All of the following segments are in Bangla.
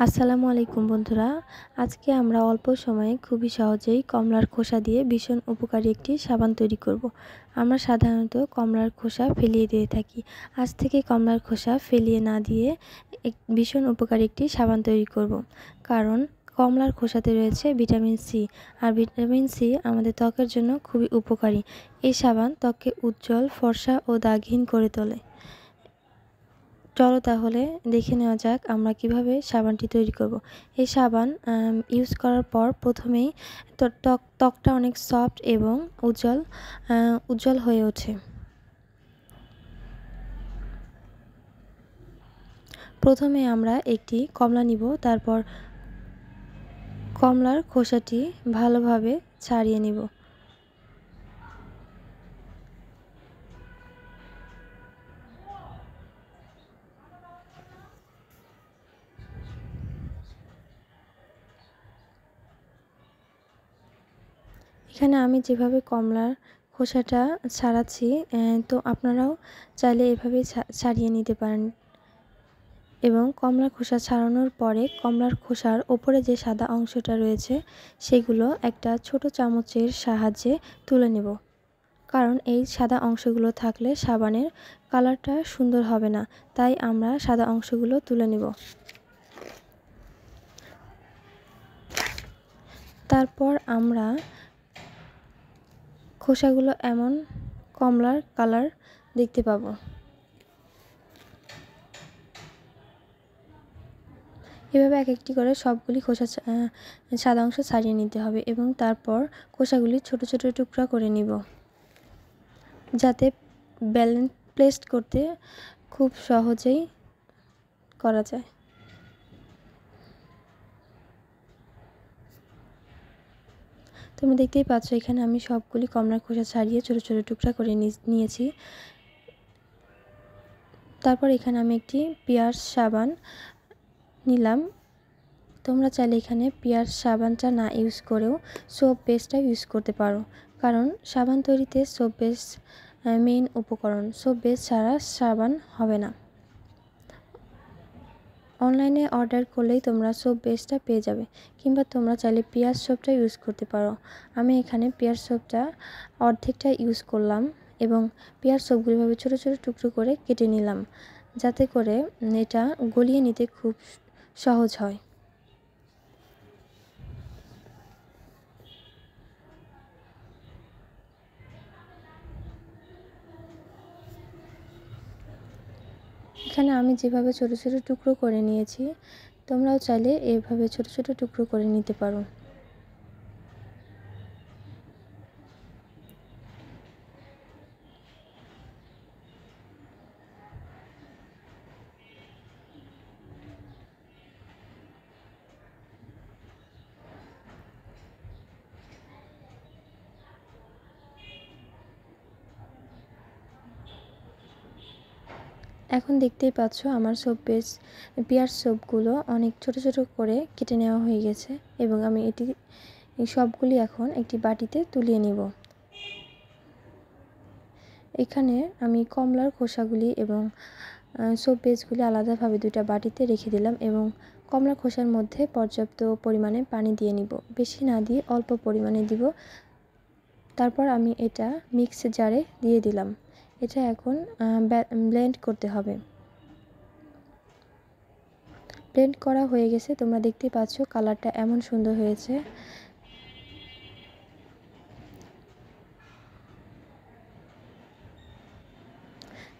আসসালামু আলাইকুম বন্ধুরা। আজকে আমরা অল্প সময়ে খুবই সহজেই কমলার খোসা দিয়ে ভীষণ উপকারী একটি সাবান তৈরি করব। আমরা সাধারণত কমলার খোসা ফেলিয়ে দিয়ে থাকি। আজ থেকে কমলার খোসা ফেলিয়ে না দিয়ে ভীষণ উপকারী একটি সাবান তৈরি করব। কারণ কমলার খোসাতে রয়েছে ভিটামিন সি, আর ভিটামিন সি আমাদের ত্বকের জন্য খুবই উপকারী। এই সাবান ত্বককে উজ্জ্বল, ফর্সা ও দাগহীন করে তোলে। চলো তাহলে দেখে নেওয়া যাক আমরা কিভাবে সাবানটি তৈরি করব। এই সাবান ইউজ করার পর প্রথমেই ত্বকটা অনেক সফট এবং উজ্জ্বল হয়ে ওঠে। প্রথমে আমরা একটি কমলা নিব, তারপর কমলার খোসাটি ভালোভাবে ছাড়িয়ে নিব। এখানে আমি যেভাবে কমলার খোসাটা ছাড়াচ্ছি, তো আপনারাও চাইলে এভাবেই ছাড়িয়ে নিতে পারেন। এবং কমলার খোসা ছাড়ানোর পরে কমলার খোসার ওপরে যে সাদা অংশটা রয়েছে সেগুলো একটা ছোট চামচের সাহায্যে তুলে নেব। কারণ এই সাদা অংশগুলো থাকলে সাবানের কালারটা সুন্দর হবে না, তাই আমরা সাদা অংশগুলো তুলে নেব। তারপর আমরা খোসাগুলো এমন কমলার কালার দেখতে পাবো। এভাবে এক একটি করে সবগুলি খোসা সাদা অংশ ছাড়িয়ে নিতে হবে এবং তারপর খোসাগুলি ছোট ছোট টুকরা করে নিব, যাতে ব্যালেন্স প্লেস করতে খুব সহজেই করা যায়। তোমরা দেখতেই পাচ্ছ এখানে আমি সবগুলি কমলার খোসা ছাড়িয়ে ছোট ছোট টুকরা করে নিয়েছি। তারপর এখানে আমি একটি পিয়ার্স সাবান নিলাম। তোমরা চাইলে এখানে পিয়ার্স সাবানটা না ইউজ করেও সোপ বেসটা ইউজ করতে পারো, কারণ সাবান তৈরিতে সোপ বেস মেইন উপকরণ। সোপ বেস ছাড়া সাবান হবে না। অনলাইনে অর্ডার করলেই তোমরা সোপ বেসটা পেয়ে যাবে, কিংবা তোমরা চাইলে পিয়াজ সোপটা ইউজ করতে পারো। আমি এখানে পিয়াজ সোপটা অর্ধেকটা ইউজ করলাম এবং পিয়াজ সোপগুলিভাবে ছোটো ছোটো টুকরো করে কেটে নিলাম, যাতে করে এটা গলিয়ে নিতে খুব সহজ হয়। এখানে আমি যেভাবে ছোটো ছোটো টুকরো করে নিয়েছি, তোমরাও চাইলে এভাবে ছোটো ছোটো টুকরো করে নিতে পারো। এখন দেখতেই পাচ্ছ আমার পিয়াজ সোপগুলো অনেক ছোট ছোট করে কেটে নেওয়া হয়ে গেছে এবং আমি সবগুলি এখন একটি বাটিতে তুলিয়ে নিব। এখানে আমি কমলার খোসাগুলি এবং সোপ বেসগুলি আলাদাভাবে দুইটা বাটিতে রেখে দিলাম এবং কমলার খোসার মধ্যে পর্যাপ্ত পরিমাণে পানি দিয়ে নিব, বেশি না দিয়ে অল্প পরিমাণে দিব। তারপর আমি এটা মিক্স জারে দিয়ে দিলাম। এটা এখন ব্লেন্ড করতে হবে। ব্লেন্ড করা হয়ে গেছে, তোমরা দেখতেই পাচ্ছ কালারটা এমন সুন্দর হয়েছে।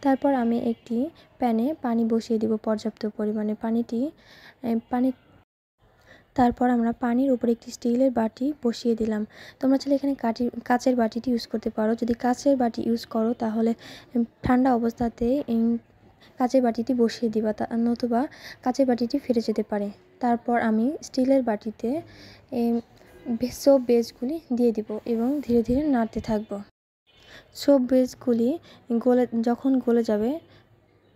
তারপর আমি একটি প্যানে পানি বসিয়ে দিব পর্যাপ্ত পরিমাণে। তারপর আমরা পানির উপরে একটি স্টিলের বাটি বসিয়ে দিলাম। তোমরা চাইলে এখানে কাচের বাটিটি ইউজ করতে পারো। যদি কাচের বাটি ইউজ করো তাহলে ঠান্ডা অবস্থাতে কাচের বাটিটি বসিয়ে দিবা, নতুবা কাচের বাটিটি ফেটে যেতে পারে। তারপর আমি স্টিলের বাটিতে সোপ বেসগুলি দিয়ে দিব এবং ধীরে ধীরে নাড়তে থাকবো। সোপ বেসগুলি যখন গলে যাবে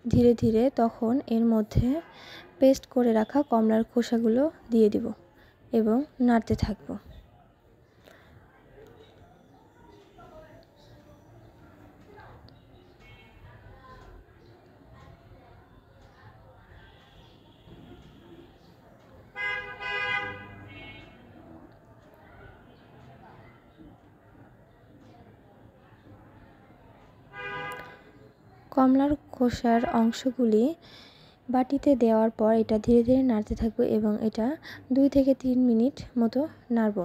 ধীরে ধীরে, তখন এর মধ্যে পেস্ট করে রাখা কমলার খোসাগুলো দিয়ে দিব এবং নাড়তে থাকবো। কমলার খোসার অংশগুলি বাটিতে দেওয়ার পর এটা ধীরে ধীরে নাড়তে থাকবো এবং এটা 2 থেকে 3 মিনিট মতো নাড়ব।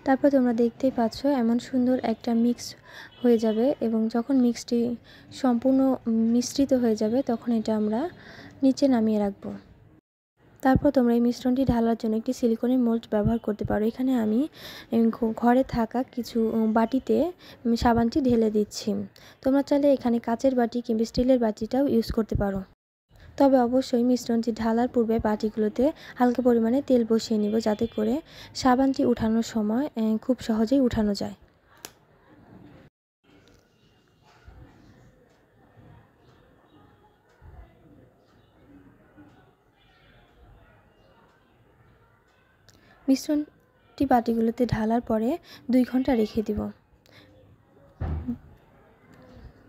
তারপর তোমরা দেখতেই পাচ্ছ এমন সুন্দর একটা মিক্স হয়ে যাবে এবং যখন মিক্সটি সম্পূর্ণ মিশ্রিত হয়ে যাবে তখন এটা আমরা নিচে নামিয়ে রাখব। তারপর তোমরা এই মিশ্রণটি ঢালার জন্য একটি সিলিকনের মোল্ড ব্যবহার করতে পারো। এখানে আমি ঘরে থাকা কিছু বাটিতে সাবানটি ঢেলে দিচ্ছি। তোমরা চাইলে এখানে কাচের বাটি কিংবা স্টিলের বাটিটাও ইউজ করতে পারো। তবে অবশ্যই মিশ্রণটি ঢালার পূর্বে বাটিগুলোতে হালকা পরিমাণে তেল বসিয়ে নিব, যাতে করে সাবানটি উঠানোর সময় খুব সহজেই উঠানো যায়। মিশ্রণটি বাটিগুলোতে ঢালার পরে 2 ঘন্টা রেখে দিব।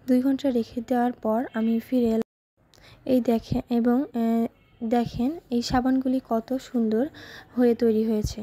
2 ঘন্টা রেখে দেওয়ার পর আমি ফিরে এলাম। এই দেখেন এই সাবানগুলি কত সুন্দর হয়ে তৈরি হয়েছে।